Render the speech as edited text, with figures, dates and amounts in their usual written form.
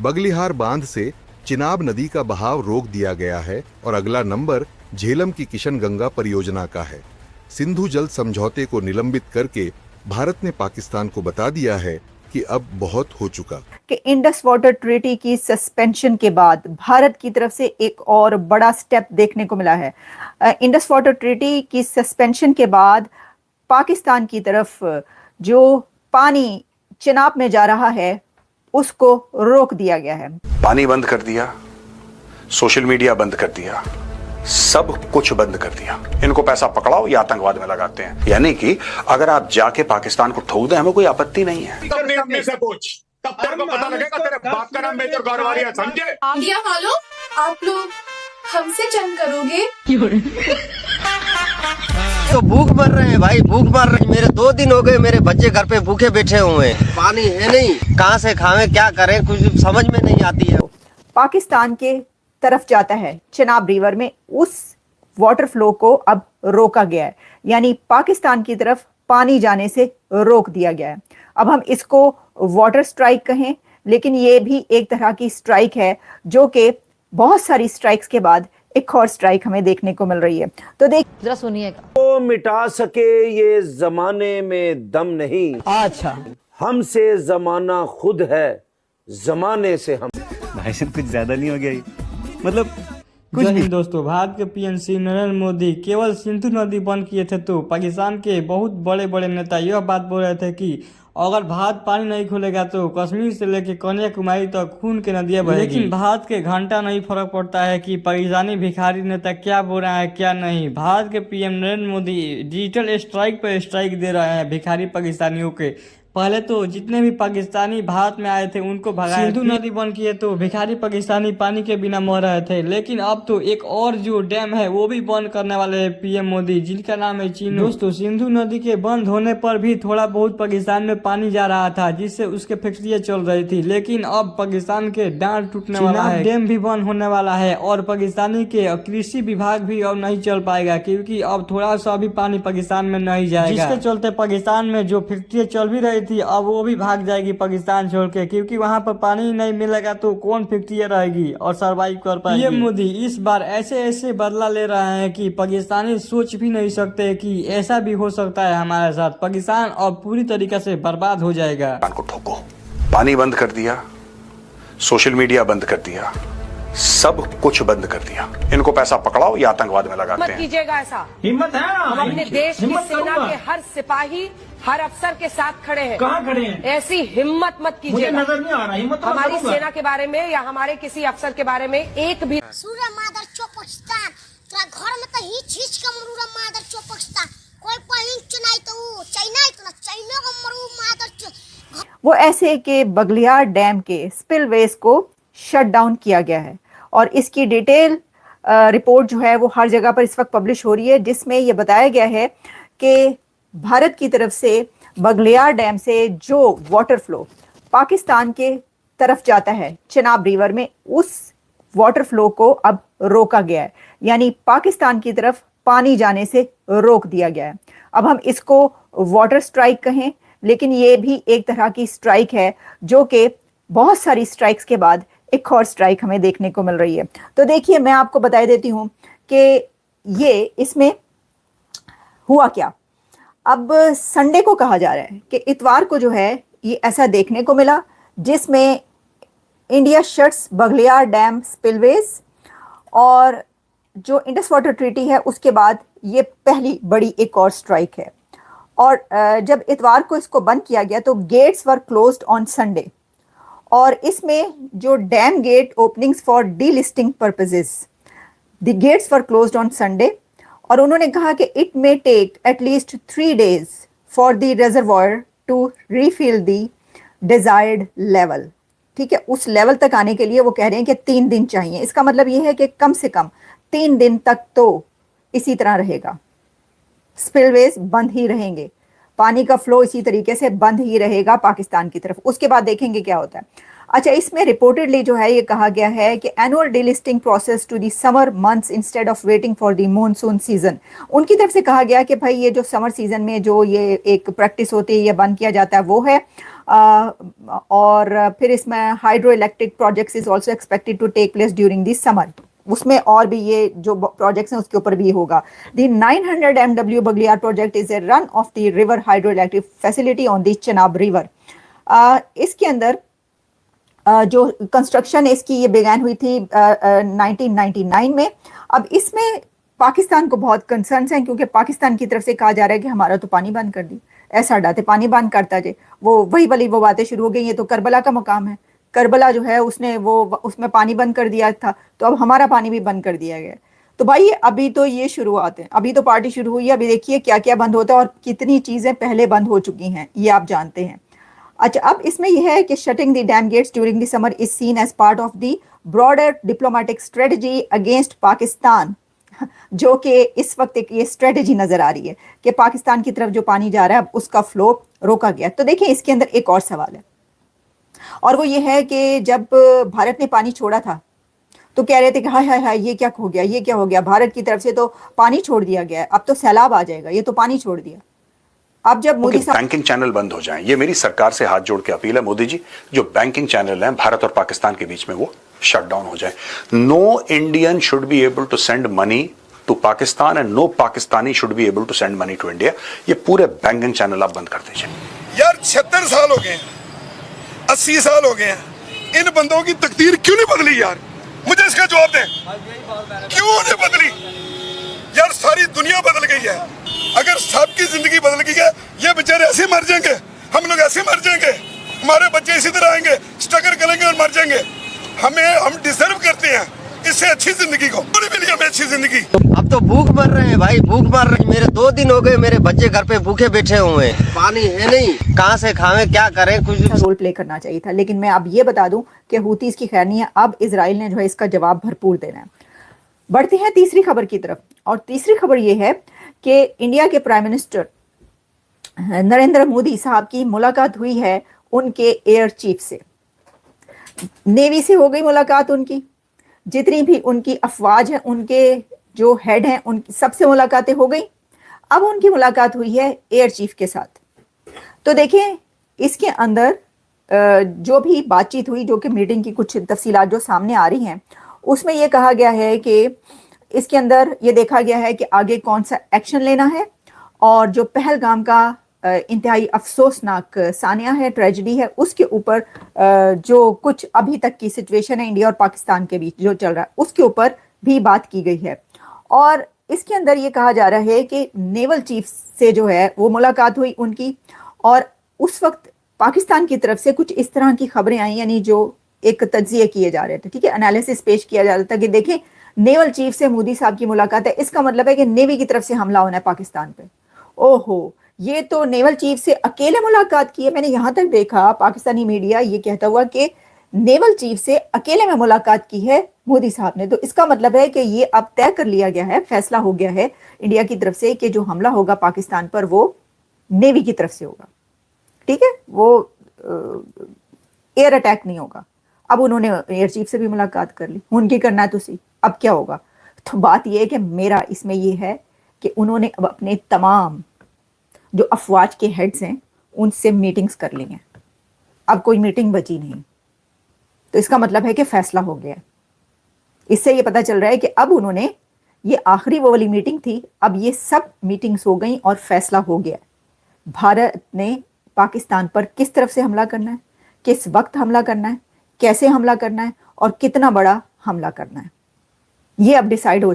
बगलिहार बांध से चिनाब नदी का बहाव रोक दिया गया है और अगला नंबर झेलम की किशनगंगा परियोजना का है। सिंधु जल समझौते को निलंबित करके भारत ने पाकिस्तान को बता दिया है कि अब बहुत हो चुका। कि इंडस वाटर ट्रीटी की सस्पेंशन के बाद भारत की तरफ से एक और बड़ा स्टेप देखने को मिला है। इंडस वाटर ट्रीटी की सस्पेंशन के बाद पाकिस्तान की तरफ जो पानी चिनाब में जा रहा है उसको रोक दिया गया है। पानी बंद कर दिया, सोशल मीडिया बंद कर दिया, सब कुछ बंद कर दिया। इनको पैसा पकड़ाओ या आतंकवाद में लगाते हैं। यानी कि अगर आप जाके पाकिस्तान को ठोक दें, हमें कोई आपत्ति नहीं है। तब तेरे को पता लगेगा तेरे बाप का नाम मेजर गौरवारी है, समझे? आज्ञा मालूम आप लोग हमसे जंग करोगे? तो भूख मर रहे हैं भाई, भूख मर रहे हैं। मेरे 2 दिन हो गए, मेरे बच्चे घर पे भूखे बैठे हुए हैं। पानी है नहीं, कहाँ से खावें, क्या करें, कुछ समझ में नहीं आती है। पाकिस्तान के तरफ जाता है चिनाब रिवर में, उस वाटर फ्लो को अब रोका गया है, यानी पाकिस्तान की तरफ पानी जाने से रोक दिया गया है। अब हम इसको वाटर स्ट्राइक कहें, लेकिन ये भी एक तरह की स्ट्राइक है जो कि बहुत सारी स्ट्राइक्स के बाद एक और स्ट्राइक हमें देखने को मिल रही है। तो देख जरा सुनिएगा। वो मिटा सके ये जमाने में दम नहीं, अच्छा हमसे जमाना खुद है, जमाने से हम। भाई साहब कुछ ज्यादा नहीं हो गया ये? मतलब कुछ भी। दोस्तों, भारत के पीएम श्री नरेंद्र मोदी केवल सिंधु नदी बंद किए थे तो पाकिस्तान के बहुत बड़े बड़े नेता यह बात बोल रहे थे कि अगर भारत पानी नहीं खोलेगा तो कश्मीर से लेकर कन्याकुमारी तक खून की नदियां बहेगी। लेकिन भारत के घंटा नहीं फर्क पड़ता है कि पाकिस्तानी भिखारी नेता क्या बोल रहा है क्या नहीं। भारत के PM Narendra Modi digital strike पर स्ट्राइक दे रहे हैं भिखारी पाकिस्तानियों के। पहले तो जितने भी पाकिस्तानी भारत में आए थे उनको भगाया, सिंधु नदी बंद किए तो भिखारी पाकिस्तानी पानी के बिना मर रहे थे। लेकिन अब तो एक और जो डैम है वो भी बंद करने वाले हैं पीएम मोदी, जिनका नाम है चीनू। दोस्तों, सिंधु नदी के बंद होने पर भी थोड़ा बहुत पाकिस्तान में पानी जा रहा था, जिससे उसके फैक्ट्रियां चल रही थी। लेकिन अब पाकिस्तान के डांड टूटने वाला है, डैम भी बंद होने वाला है और पाकिस्तानी के कृषि विभाग भी अब नहीं चल पाएगा, क्योंकि अब थोड़ा सा भी पानी पाकिस्तान में नहीं जाएगा। जिसके चलते पाकिस्तान में जो फैक्ट्रियां चल भी रही थी अब वो भी भाग जाएगी पाकिस्तान छोड़ के, क्योंकि वहां पर पानी नहीं मिलेगा तो कौन फैक्ट्रियां रहेगी और सरवाइव कर पाएगी। पीएम मोदी इस बार ऐसे बदला ले रहे हैं कि पाकिस्तानी सोच भी नहीं सकते कि ऐसा भी हो सकता है हमारे साथ। पाकिस्तान अब पूरी तरीके से बर्बाद हो जाएगा। को ठोको, पानी बंद कर दिया, सोशल मीडिया बंद कर दिया, सब कुछ बंद कर दिया। इनको पैसा पकड़ाओ या आतंकवाद में लगाते हैं। मत कीजिएगा ऐसा। हिम्मत है हम अपने देश की सेना के हर सिपाही हर अफसर के साथ खड़े हैं। कहाँ खड़े हैं? ऐसी हिम्मत मत कीजिएगा। मुझे नजर नहीं आ रहा हिम्मत। हमारी सेना के बारे में या हमारे किसी अफसर के बारे में एक भी सूर्य मादर चौपस्तान तेरा घर में तो हिच हिच का मरूरा मादर चौपस्तान कोई पहिन चुनाई तो चाइना इतना चाइना का मरू मादर। वो ऐसे के बगलियार डैम के स्पिलवेज को शट डाउन किया गया है और इसकी डिटेल रिपोर्ट जो है वो हर जगह पर इस वक्त पब्लिश हो रही है, जिसमें ये बताया गया है कि भारत की तरफ से बगलियार डैम से जो वाटर फ्लो पाकिस्तान के तरफ जाता है चिनाब रिवर में, उस वाटर फ्लो को अब रोका गया है, यानी पाकिस्तान की तरफ पानी जाने से रोक दिया गया है। अब हम इसको वाटर स्ट्राइक कहें, लेकिन ये भी एक तरह की स्ट्राइक है जो कि बहुत सारी स्ट्राइक्स के बाद एक और स्ट्राइक हमें देखने को मिल रही है। तो देखिए, मैं आपको बता देती हूं कि ये इसमें हुआ क्या। अब संडे को कहा जा रहा है कि इतवार को जो है ये ऐसा देखने को मिला, जिसमें India shuts Baglihar dam spillways और जो इंडस वाटर ट्रीटी है उसके बाद ये पहली बड़ी एक और स्ट्राइक है। और जब इतवार को इसको बंद किया गया तो gates were closed on Sunday, और इसमें जो dam gate openings for delisting purposes, the gates were closed on Sunday. और उन्होंने कहा कि it may take at least 3 days for the reservoir to refill the desired level. ठीक है, उस लेवल तक आने के लिए वो कह रहे हैं कि 3 दिन चाहिए। इसका मतलब ये है कि कम से कम 3 दिन तक तो इसी तरह रहेगा, स्पिलवेज बंद ही रहेंगे, पानी का फ्लो इसी तरीके से बंद ही रहेगा पाकिस्तान की तरफ। उसके बाद देखेंगे क्या होता है। अच्छा, इसमें रिपोर्टेडली जो है ये कहा गया है कि annual delisting process to the summer months instead of waiting for the monsoon season. उनकी तरफ से कहा गया कि भाई ये जो समर सीजन में जो ये एक प्रैक्टिस होती है ये बंद किया जाता है वो है, और फिर इसमें hydro electric projects is also expected to take place during this summer. उसमें और भी ये जो प्रोजेक्ट्स हैं उसके ऊपर भी होगा। The 900 MW Baglihar project is a run of the river hydro electric facility on the Chenab river. इसके अंदर जो कंस्ट्रक्शन इसकी ये बिगैन हुई थी 1999 में। अब इसमें पाकिस्तान को बहुत कंसर्न्स हैं, क्योंकि पाकिस्तान की तरफ से कहा जा रहा है कि हमारा तो पानी बंद कर दी, ऐसा डाते पानी बंद करता जे वो वो बातें शुरू हो गई। ये तो करबला का मकाम है, करबला जो है उसने वो उसमें पानी बंद कर दिया था, तो अब हमारा पानी भी बंद कर दिया गया। तो भाई अभी तो ये शुरुआत है, अभी तो पार्टी शुरू हुई है, अभी देखिए क्या क्या बंद होता है और कितनी चीजें पहले बंद हो चुकी हैं, ये आप जानते हैं। अच्छा, अब इसमें यह है कि shutting the dam gates during the summer is seen as part of the broader diplomatic strategy against Pakistan, जो कि इस वक्त एक ये स्ट्रेटजी नजर आ रही है कि पाकिस्तान की तरफ जो पानी जा रहा है अब उसका फ्लो रोका गया। तो देखिए इसके अंदर एक और सवाल है, और वो ये है कि जब भारत ने पानी छोड़ा था तो कह रहे थे कि हाय हाय हाय ये क्या हो गया, ये क्या हो गया, भारत की तरफ से तो पानी छोड़ दिया गया है, अब तो सैलाब आ जाएगा, ये तो पानी छोड़ दिया। अब जब मोदी साहब बैंकिंग चैनल बंद हो जाएं, ये मेरी सरकार से हाथ जोड़ के अपील है मोदी जी, जो बैंकिंग चैनल हैं भारत और पाकिस्तान के बीच में वो शट डाउन हो जाए। No Indian should be able to send money to Pakistan and no Pakistani should be able to send money to India. ये पूरे बैंकिंग चैनल आप बंद कर दीजिए। यार 76 साल हो गए, 80 साल हो गए हैं, इन बंदों की तकदीर क्यों नहीं बदली यार? मुझे इसका जवाब दें, क्यों नहीं बदली यार? सारी दुनिया बदल गई है। अगर सबकी जिंदगी बदल गई है, ये बेचारे ऐसे मर जाएंगे, हम लोग ऐसे मर जाएंगे, हमारे बच्चे इसी तरह आएंगे, स्ट्रगल करेंगे और मर जाएंगे। हम डिजर्व करते हैं इससे अच्छी जिंदगी को, मिली हमें अच्छी जिंदगी। अब तो भूख मर रहे हैं भाई, भूख मर रहे हैं। मेरे 2 दिन हो गए, मेरे बच्चे घर पे भूखे बैठे हुए हैं, पानी है नहीं, कहाँ से खावें, क्या करें, कुछ रोल प्ले करना चाहिए था। लेकिन मैं अब ये बता दूं कि हूतीज की खैर नहीं है, अब इजराइल ने जो है इसका जवाब भरपूर देना है। बढ़ते हैं तीसरी खबर की तरफ, और तीसरी खबर ये है कि इंडिया के प्राइम मिनिस्टर नरेंद्र मोदी साहब की मुलाकात हुई है उनके एयर चीफ से। नेवी से हो गई मुलाकात उनकी, जितनी भी उनकी अफवाज है, उनके जो हेड हैं, उन सबसे मुलाकातें हो गई। अब उनकी मुलाकात हुई है एयर चीफ के साथ। तो देखिए इसके अंदर जो भी बातचीत हुई, जो कि मीटिंग की कुछ तफसीलात जो सामने आ रही हैं, उसमें यह कहा गया है कि इसके अंदर ये देखा गया है कि आगे कौन सा एक्शन लेना है, और जो पहलगाम का इंतहाई अफसोसनाक सानिया है, ट्रेजेडी है, उसके ऊपर जो कुछ अभी तक की सिचुएशन है इंडिया और पाकिस्तान के बीच जो चल रहा है, उसके ऊपर भी बात की गई है। और इसके अंदर ये कहा जा रहा है कि नेवल चीफ से जो है वो मुलाकात हुई उनकी, और उस वक्त पाकिस्तान की तरफ से कुछ इस तरह की खबरें आई, यानी जो एक तज्जिए किए जा रहे थे, ठीक है, एनालिसिस पेश किया जा रहा था कि देखें नेवल चीफ से मोदी साहब की मुलाकात है, इसका मतलब है कि नेवी की तरफ से हमला होना है पाकिस्तान पे। ओहो, ये तो नेवल चीफ से अकेले मुलाकात की है। मैंने यहां तक देखा पाकिस्तानी मीडिया ये कहता हुआ कि नेवल चीफ से अकेले में मुलाकात की है मोदी साहब ने। तो इसका मतलब है कि ये अब तय कर लिया गया है, फैसला हो गया है इंडिया की तरफ से कि जो हमला होगा पाकिस्तान पर वो नेवी की तरफ से होगा, ठीक है, वो एयर अटैक नहीं होगा। अब उन्होंने एयर चीफ से भी मुलाकात कर ली, उनकी करना है तो सी, अब क्या होगा? तो बात यह है कि मेरा इसमें यह है कि उन्होंने अब अपने तमाम जो अफवाज के हेड्स हैं उनसे मीटिंग्स कर ली हैं, अब कोई मीटिंग बची नहीं। तो इसका मतलब है कि फैसला हो गया। इससे ये पता चल रहा है कि अब उन्होंने, ये आखिरी वो वाली मीटिंग थी, अब ये सब मीटिंग्स हो गई और फैसला हो गया। भारत ने पाकिस्तान पर किस तरफ से हमला करना है, किस वक्त हमला करना है, कैसे हमला करना है और कितना बड़ा हमला करना है, ये अब डिसाइड हो चुका है।